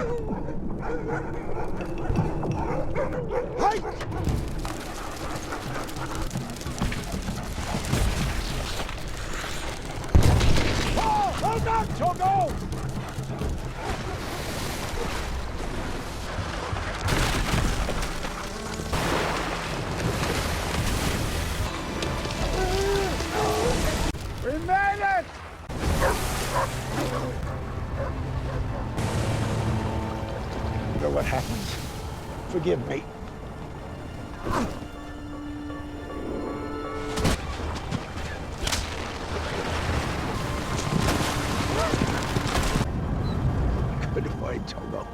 Hold on, Togo! We made it! You know what happens? Forgive me. Goodbye, Togo.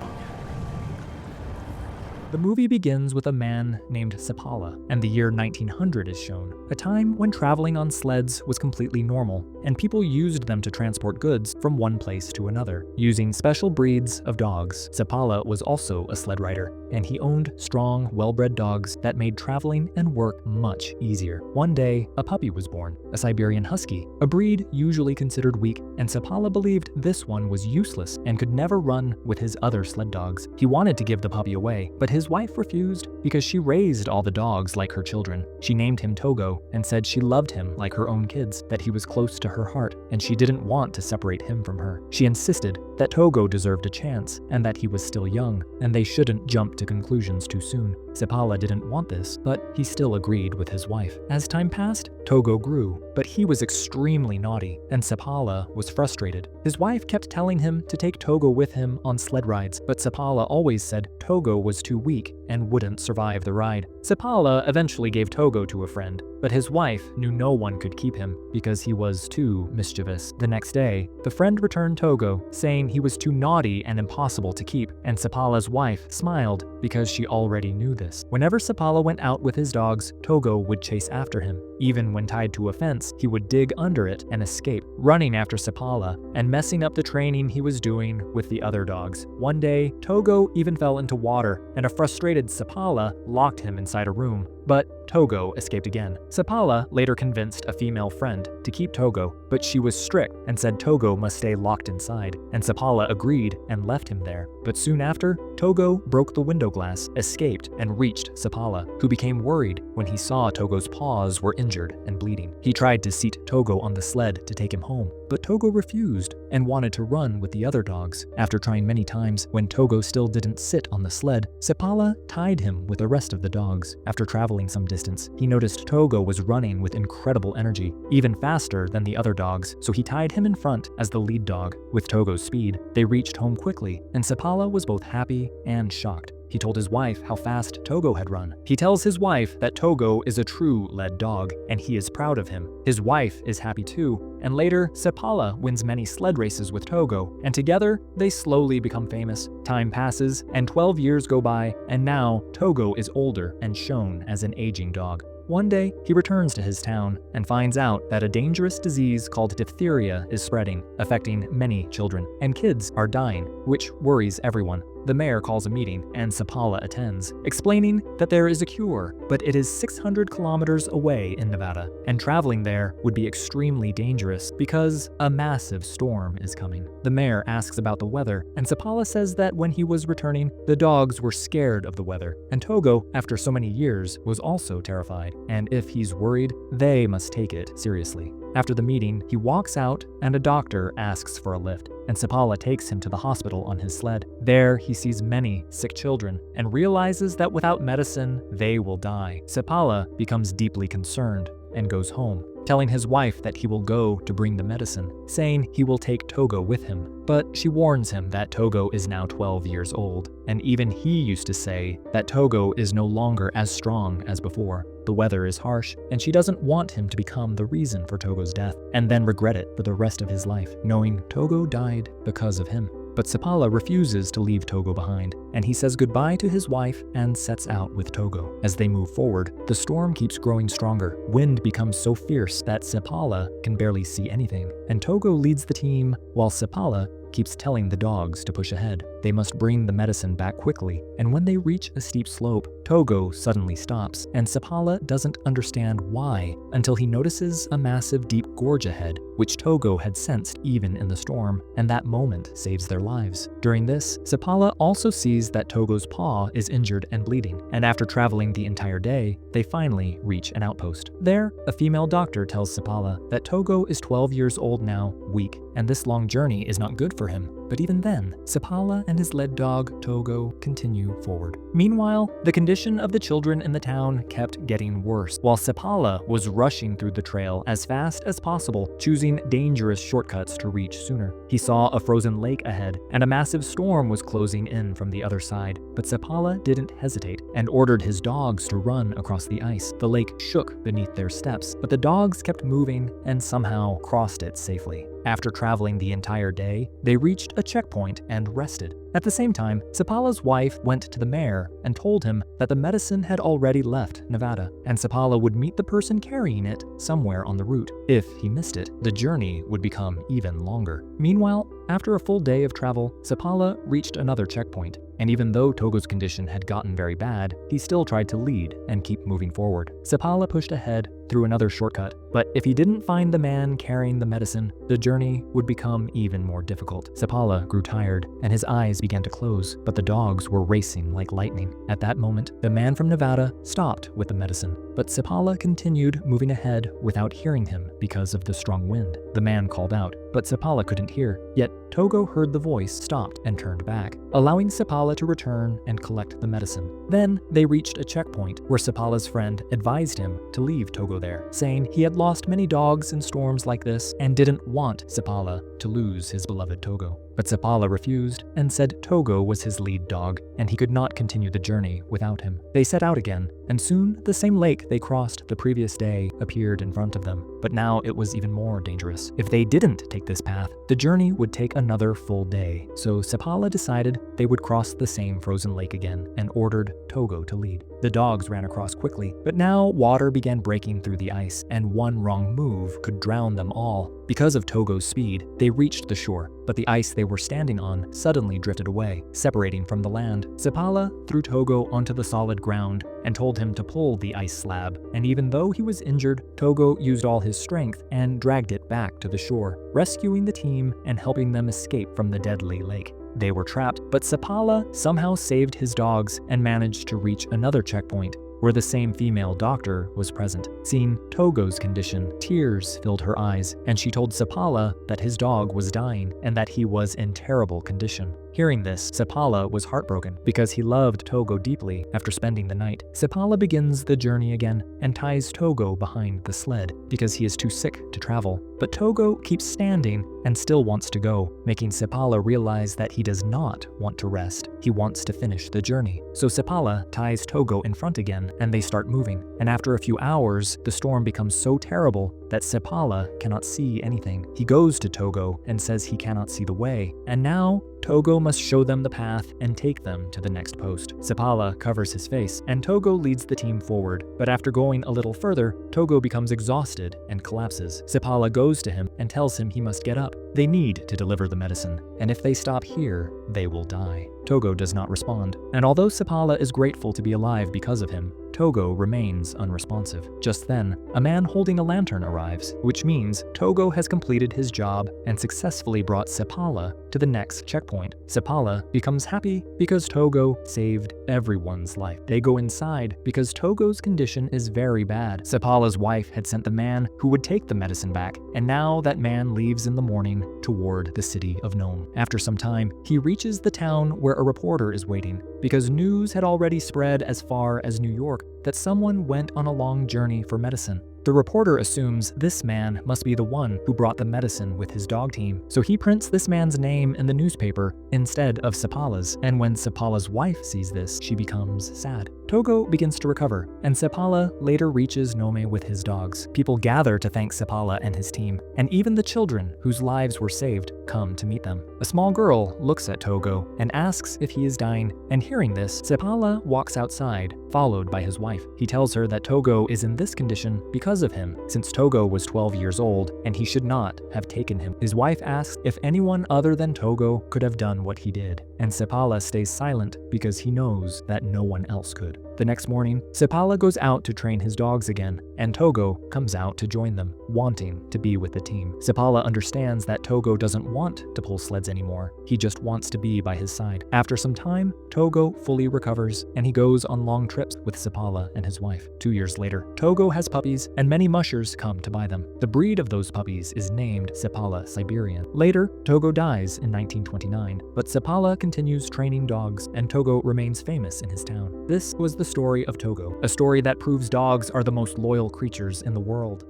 The movie begins with a man named Sapala, and the year 1900 is shown, a time when traveling on sleds was completely normal, and people used them to transport goods from one place to another, using special breeds of dogs. Sapala was also a sled rider, and he owned strong, well-bred dogs that made traveling and work much easier. One day, a puppy was born, a Siberian Husky, a breed usually considered weak, and Sapala believed this one was useless and could never run with his other sled dogs. He wanted to give the puppy away, but his wife refused because she raised all the dogs like her children. She named him Togo and said she loved him like her own kids, that he was close to her heart, and she didn't want to separate him from her. She insisted that Togo deserved a chance and that he was still young, and they shouldn't jump to conclusions too soon. Sapala didn't want this, but he still agreed with his wife. As time passed, Togo grew, but he was extremely naughty, and Sapala was frustrated. His wife kept telling him to take Togo with him on sled rides, but Sapala always said Togo was too weak and wouldn't survive the ride. Sapala eventually gave Togo to a friend, but his wife knew no one could keep him because he was too mischievous. The next day, the friend returned Togo, saying he was too naughty and impossible to keep, and Sapala's wife smiled because she already knew this. Whenever Sapala went out with his dogs, Togo would chase after him. Even when tied to a fence, he would dig under it and escape, running after Sapala and messing up the training he was doing with the other dogs. One day, Togo even fell into water, and a frustrated Sapala locked him inside a room. But Togo escaped again. Sapala later convinced a female friend to keep Togo, but she was strict and said Togo must stay locked inside, and Sapala agreed and left him there. But soon after, Togo broke the window glass, escaped, and reached Sapala, who became worried when he saw Togo's paws were injured and bleeding. He tried to seat Togo on the sled to take him home, but Togo refused and wanted to run with the other dogs. After trying many times, when Togo still didn't sit on the sled, Sapala tied him with the rest of the dogs. After traveling some distance, he noticed Togo was running with incredible energy, even faster than the other dogs, so he tied him in front as the lead dog. With Togo's speed, they reached home quickly, and Sapala was both happy and shocked. He told his wife how fast Togo had run. He tells his wife that Togo is a true led dog, and he is proud of him. His wife is happy too, and later, Sapala wins many sled races with Togo, and together, they slowly become famous. Time passes, and 12 years go by, and now Togo is older and shown as an aging dog. One day, he returns to his town and finds out that a dangerous disease called diphtheria is spreading, affecting many children, and kids are dying, which worries everyone. The mayor calls a meeting, and Sapala attends, explaining that there is a cure, but it is 600 kilometers away in Nevada, and traveling there would be extremely dangerous because a massive storm is coming. The mayor asks about the weather, and Sapala says that when he was returning, the dogs were scared of the weather, and Togo, after so many years, was also terrified, and if he's worried, they must take it seriously. After the meeting, he walks out and a doctor asks for a lift, and Sapala takes him to the hospital on his sled. There, he sees many sick children and realizes that without medicine, they will die. Sapala becomes deeply concerned and goes home, telling his wife that he will go to bring the medicine, saying he will take Togo with him. But she warns him that Togo is now 12 years old, and even he used to say that Togo is no longer as strong as before. The weather is harsh, and she doesn't want him to become the reason for Togo's death, and then regret it for the rest of his life, knowing Togo died because of him. But Sapala refuses to leave Togo behind, and he says goodbye to his wife and sets out with Togo. As they move forward, the storm keeps growing stronger. Wind becomes so fierce that Sapala can barely see anything, and Togo leads the team while Sapala keeps telling the dogs to push ahead. They must bring the medicine back quickly, and when they reach a steep slope, Togo suddenly stops, and Sapala doesn't understand why until he notices a massive deep gorge ahead, which Togo had sensed even in the storm, and that moment saves their lives. During this, Sapala also sees that Togo's paw is injured and bleeding, and after traveling the entire day, they finally reach an outpost. There, a female doctor tells Sapala that Togo is 12 years old now, weak, and this long journey is not good for him. But even then, Sapala and his lead dog, Togo, continue forward. Meanwhile, the condition of the children in the town kept getting worse, while Sapala was rushing through the trail as fast as possible, choosing dangerous shortcuts to reach sooner. He saw a frozen lake ahead, and a massive storm was closing in from the other side, but Sapala didn't hesitate and ordered his dogs to run across the ice. The lake shook beneath their steps, but the dogs kept moving and somehow crossed it safely. After traveling the entire day, they reached a checkpoint and rested. At the same time, Sapala's wife went to the mayor and told him that the medicine had already left Nevada, and Sapala would meet the person carrying it somewhere on the route. If he missed it, the journey would become even longer. Meanwhile, after a full day of travel, Sapala reached another checkpoint, and even though Togo's condition had gotten very bad, he still tried to lead and keep moving forward. Sapala pushed ahead through another shortcut, but if he didn't find the man carrying the medicine, the journey would become even more difficult. Sapala grew tired, and his eyes began to close, but the dogs were racing like lightning. At that moment, the man from Nevada stopped with the medicine, but Sapala continued moving ahead without hearing him because of the strong wind. The man called out, but Sapala couldn't hear, yet Togo heard the voice, stopped, and turned back, allowing Sapala to return and collect the medicine. Then they reached a checkpoint where Sapala's friend advised him to leave Togo there, saying he had lost many dogs in storms like this and didn't want Sapala to lose his beloved Togo. But Sapala refused and said Togo was his lead dog and he could not continue the journey without him. They set out again, and soon the same lake they crossed the previous day appeared in front of them. But now it was even more dangerous. If they didn't take this path, the journey would take another full day. So Sapala decided they would cross the same frozen lake again and ordered Togo to lead. The dogs ran across quickly, but now water began breaking through the ice, and one wrong move could drown them all. Because of Togo's speed, they reached the shore, but the ice they were standing on suddenly drifted away, separating from the land. Sapala threw Togo onto the solid ground and told him to pull the ice slab, and even though he was injured, Togo used all his strength and dragged it back to the shore, rescuing the team and helping them escape from the deadly lake. They were trapped, but Sapala somehow saved his dogs and managed to reach another checkpoint where the same female doctor was present. Seeing Togo's condition, tears filled her eyes, and she told Sapala that his dog was dying and that he was in terrible condition. Hearing this, Sapala was heartbroken because he loved Togo deeply after spending the night. Sapala begins the journey again and ties Togo behind the sled because he is too sick to travel. But Togo keeps standing and still wants to go, making Sapala realize that he does not want to rest. He wants to finish the journey. So Sapala ties Togo in front again and they start moving. And after a few hours, the storm becomes so terrible that Sapala cannot see anything. He goes to Togo and says he cannot see the way, and now Togo must show them the path and take them to the next post. Sapala covers his face, and Togo leads the team forward, but after going a little further, Togo becomes exhausted and collapses. Sapala goes to him and tells him he must get up. They need to deliver the medicine, and if they stop here, they will die. Togo does not respond, and although Sapala is grateful to be alive because of him, Togo remains unresponsive. Just then, a man holding a lantern arrives, which means Togo has completed his job and successfully brought Sapala to the next checkpoint. Sapala becomes happy because Togo saved everyone's life. They go inside because Togo's condition is very bad. Sapala's wife had sent the man who would take the medicine back, and now that man leaves in the morning toward the city of Nome. After some time, he reaches the town where a reporter is waiting, because news had already spread as far as New York that someone went on a long journey for medicine. The reporter assumes this man must be the one who brought the medicine with his dog team, so he prints this man's name in the newspaper instead of Sapala's, and when Sapala's wife sees this, she becomes sad. Togo begins to recover, and Sepala later reaches Nome with his dogs. People gather to thank Sepala and his team, and even the children whose lives were saved come to meet them. A small girl looks at Togo and asks if he is dying, and hearing this, Sepala walks outside, followed by his wife. He tells her that Togo is in this condition because of him, since Togo was 12 years old and he should not have taken him. His wife asks if anyone other than Togo could have done what he did, and Sepala stays silent because he knows that no one else could. The next morning, Sepala goes out to train his dogs again, and Togo comes out to join them, wanting to be with the team. Sepala understands that Togo doesn't want to pull sleds anymore. He just wants to be by his side. After some time, Togo fully recovers, and he goes on long trips with Sepala and his wife. 2 years later, Togo has puppies, and many mushers come to buy them. The breed of those puppies is named Sepala Siberian. Later, Togo dies in 1929, but Sepala continues training dogs, and Togo remains famous in his town. This was the story of Togo, a story that proves dogs are the most loyal creatures in the world.